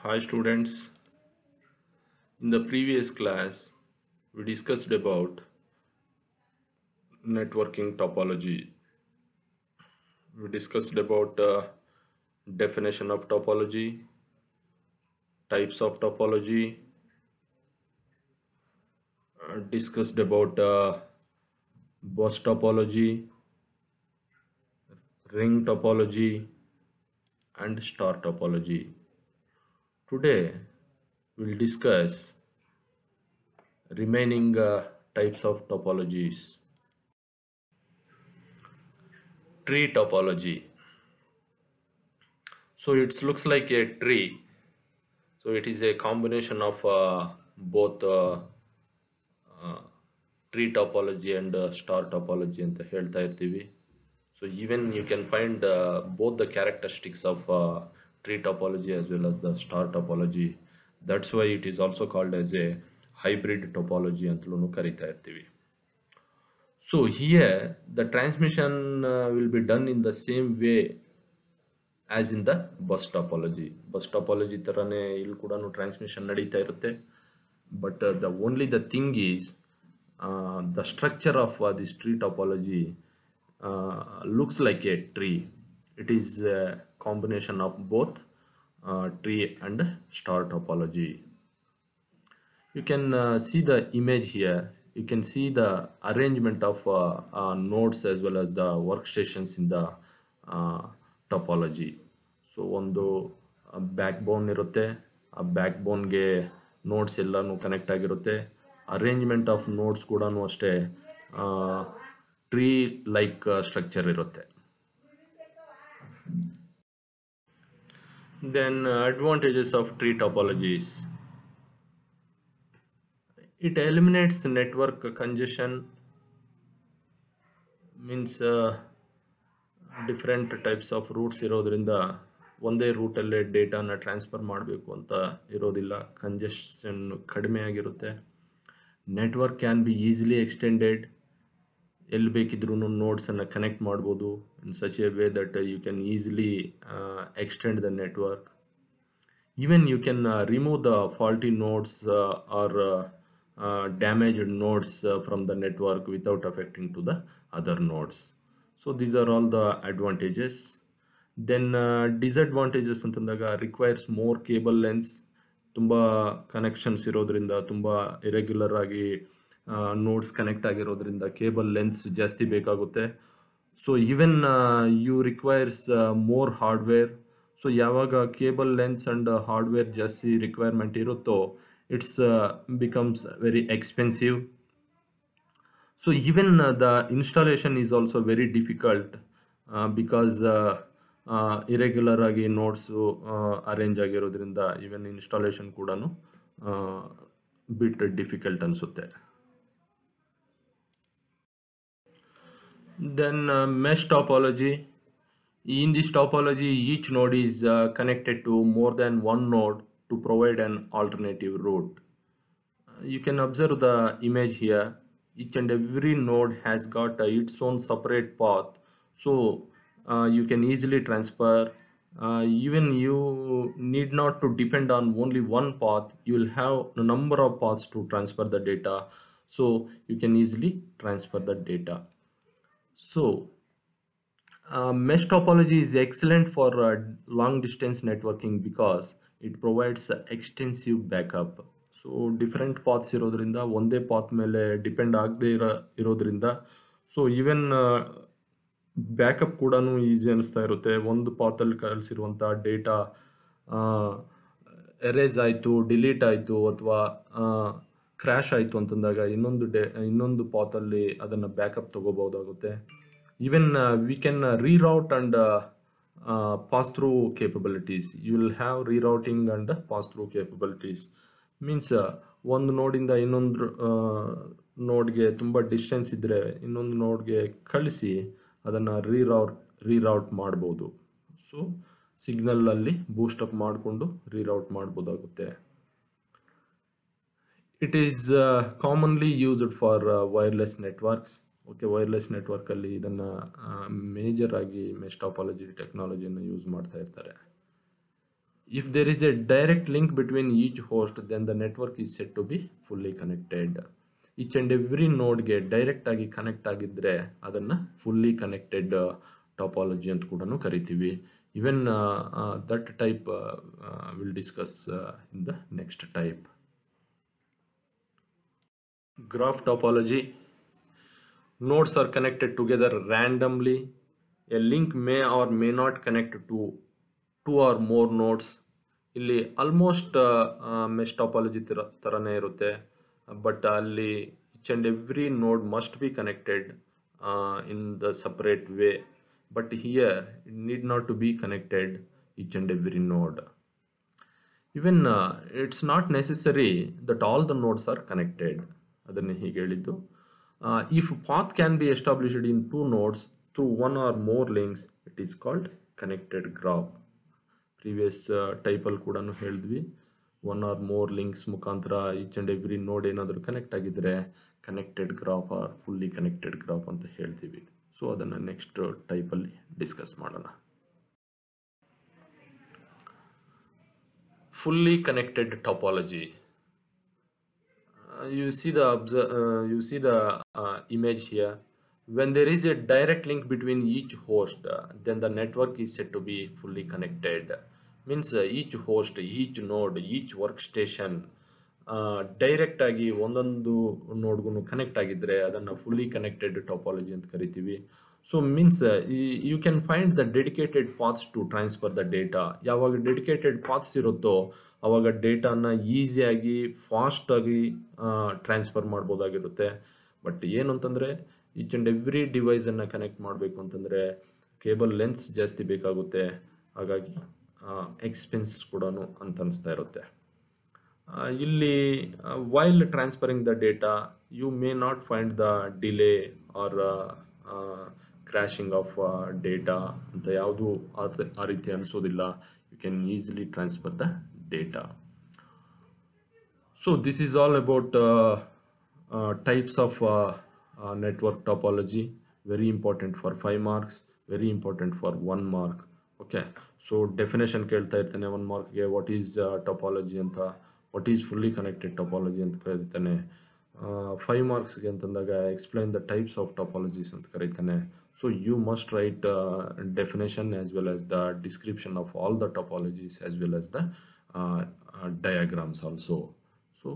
Hi students, in the previous class we discussed about networking topology. We discussed about definition of topology, types of topology, discussed about bus topology, ring topology and star topology. Today we'll discuss remaining types of topologies. Tree topology. So it looks like a tree. So it is a combination of both tree topology and star topology ಅಂತ ಹೇಳ್ತಾ ಇರ್ತೀವಿ. So even you can find both the characteristics of tree topology as well as the star topology. That's why it is also called as a hybrid topology ಅಂತಲೂ ಕರಿತಾ ಇರ್ತೀವಿ. So here the transmission will be done in the same way as in the bus topology. Bus topology ತರನೇ ಇಲ್ಲಿ ಕೂಡ transmission ನಡೀತಾ ಇರುತ್ತೆ. But the thing is the structure of this tree topology looks like a tree. It is a combination of both tree and star topology. You can see the image here. You can see the arrangement of nodes as well as the workstations in the topology. So ಒಂದು back ಬೋನ್ ಇರುತ್ತೆ, ಆ back ಬೋನ್ಗೆ notes ಎಲ್ಲಾನು connect ಆಗಿರುತ್ತೆ. Arrangement of notes ಕೂಡ ಅಷ್ಟೇ tree like structure ಇರುತ್ತೆ. Then advantages of tree topologies. It eliminates network congestion, means different types of roots ಇರೋದ್ರಿಂದ ಒಂದೇ ರೂಟಲ್ಲೇ ಡೇಟಾನ ಟ್ರಾನ್ಸ್ಫರ್ ಮಾಡಬೇಕು ಅಂತ ಇರೋದಿಲ್ಲ. ಕಂಜೆಷನ್ ಕಡಿಮೆ ಆಗಿರುತ್ತೆ. Network can be easily extended. ಎಲ್ಲಿ ಬೇಕಿದ್ರೂ ನೋಡ್ಸನ್ನು ಕನೆಕ್ಟ್ ಮಾಡ್ಬೋದು in such a way that you can easily extend the network. Even you can remove the faulty nodes or damaged nodes from the network without affecting to the other nodes. So these are all the advantages. Then disadvantages ಅಂತಂದಾಗ requires more cable lengths. ತುಂಬ connections ಇರೋದ್ರಿಂದ, ತುಂಬ irregular ಆಗಿ nodes connect ಆಗಿರೋದ್ರಿಂದ cable lengths ಜಾಸ್ತಿ ಬೇಕಾಗುತ್ತೆ. So even you requires more hardware. So ಯಾವಾಗ cable lengths and hardware ಜಾಸ್ತಿ ರಿಕ್ವೈರ್ಮೆಂಟ್ ಇರುತ್ತೋ it's becomes very expensive. So even the installation is also very difficult because irregular agi nodes arrange agirodrinda even installation ಕೂಡ bit difficult ಅನ್ಸುತ್ತೆ. Then mesh topology. In this topology each node is connected to more than one node to provide an alternative route. You can observe the image here. Each and every node has got its own separate path, so you can easily transfer. Even you need not to depend on only one path. You will have a number of paths to transfer the data, so you can easily transfer the data. So mesh topology is excellent for long distance networking because it provides extensive backup. So different paths ಇರೋದ್ರಿಂದ ಒಂದೇ path ಮೇಲೆ depend ಆಗದೆ ಇರೋದ್ರಿಂದ so even backup ಕೂಡ easy ಅನಿಸ್ತಾ ಇರುತ್ತೆ. ಒಂದು ಪಾತಲ್ಲಿ ಕಳಿಸಿರುವಂಥ ಡೇಟಾ ಎರೇಸ್ ಆಯಿತು, ಡಿಲೀಟ್ ಆಯಿತು ಅಥವಾ ಕ್ರ್ಯಾಶ್ ಆಯಿತು ಅಂತಂದಾಗ ಇನ್ನೊಂದು ಪಾತಲ್ಲಿ ಅದನ್ನು ಬ್ಯಾಕಪ್ ತಗೋಬಹುದಾಗುತ್ತೆ. Even we can reroute and pass through capabilities. You will have rerouting and pass through capabilities. Means ಒಂದು ನೋಡಿಂದ ಇನ್ನೊಂದು ನೋಡ್ಗೆ ತುಂಬ ಡಿಸ್ಟೆನ್ಸ್ ಇದ್ದರೆ ಇನ್ನೊಂದು ನೋಡ್ಗೆ ಕಳಿಸಿ ಅದನ್ನು ರೀರೌಟ್ ಮಾಡ್ಬೋದು. ಸೊ ಸಿಗ್ನಲಲ್ಲಿ ಬೂಸ್ಟಪ್ ಮಾಡಿಕೊಂಡು ರೀರೌಟ್ ಮಾಡ್ಬೋದಾಗುತ್ತೆ. It is commonly used for wireless networks. Okay, wireless ನೆಟ್ವರ್ಕಲ್ಲಿ ಇದನ್ನು ಮೇಜರ್ ಆಗಿ ಮೆಶ್ ಟಾಪಾಲಜಿ ಟೆಕ್ನಾಲಜಿಯನ್ನು ಯೂಸ್ ಮಾಡ್ತಾ ಇರ್ತಾರೆ. If there is a direct link between each host, then the network is said to be fully connected. Each and every node ಗೆ direct ಆಗಿ connect ಆಗಿದ್ರೆ ಅದನ್ನ fully connected topology ಅಂತ ಕೂಡ ಕರಿತೀವಿ. Even that type we'll discuss in the next type. Graph topology. Nodes are connected together randomly. A link may or may not connect to two or more nodes. ಇಲ್ಲಿ almost mesh topology ಥರನೇ ಇರುತ್ತೆ, but ಅಲ್ಲಿ each and every ನೋಡ್ must be connected in the separate way. But here it need not to be connected each and every node. Even it's not necessary that all the nodes are connected. Adanne hige heliddu. If path can be established in two nodes through one or more links, it is called connected graph. Previous type ಅಲ್ಲಿ ಕೂಡ ಹೇಳಿದ್ವಿ, one R more links ಮುಖಾಂತರ each and every ನೋಡ್ ಏನಾದರೂ connect ಆಗಿದ್ರೆ connected graph R fully connected graph ಅಂತ ಹೇಳ್ತೀವಿ. So ಅದನ್ನು ನೆಕ್ಸ್ಟ್ ಟೈಪಲ್ಲಿ ಡಿಸ್ಕಸ್ ಮಾಡೋಣ. Fully connected topology. You see the image here. When there is a direct link between each host, then the network is said to be fully connected. Means each host, each node, each workstation direct ಆಗಿ ಒಂದೊಂದು ನೋಡ್ಗೂ connect ಆಗಿದ್ರೆ ಅದನ್ನು fully connected topology ಅಂತ ಕರಿತೀವಿ. So means you can find the dedicated paths to transfer the data. ಯಾವಾಗ dedicated paths ಇರುತ್ತೋ ಅವಾಗ ಡೇಟಾನ ಈಸಿಯಾಗಿ ಫಾಸ್ಟಾಗಿ ಟ್ರಾನ್ಸ್ಫರ್ ಮಾಡ್ಬೋದಾಗಿರುತ್ತೆ. ಬಟ್ ಏನು ಅಂತಂದರೆ ಈಚ್ ಆ್ಯಂಡ್ ಎವ್ರಿ ಡಿವೈಸನ್ನು ಕನೆಕ್ಟ್ ಮಾಡಬೇಕು ಅಂತಂದರೆ ಕೇಬಲ್ ಲೆಂತ್ಸ್ ಜಾಸ್ತಿ ಬೇಕಾಗುತ್ತೆ, ಹಾಗಾಗಿ ಎಕ್ಸ್ಪೆನ್ಸ್ ಕೂಡ ಅಂತ ಅನಿಸ್ತಾ ಇರುತ್ತೆ. ಇಲ್ಲಿ while transferring the data you may not find the delay or crashing of data ಅಂತ ಯಾವುದು ಆ ರೀತಿ ಅನಿಸೋದಿಲ್ಲ. You can easily transfer the data. So this is all about types of network topology. Very important for 5 marks, very important for 1 mark. Okay, so definition ಕೇಳ್ತಾ ಇರ್ತಾನೆ 1 ಮಾರ್ಕ್ಗೆ, what is topology ಅಂತ, what is fully connected topology ಅಂತ ಕರೀತಾನೆ. 5 ಮಾರ್ಕ್ಸ್ಗೆ ಅಂತಂದಾಗ explain the types of topologies ಅಂತ ಕರೀತಾನೆ. So you must write definition as well as the description of all the topologies as well as the diagrams also. So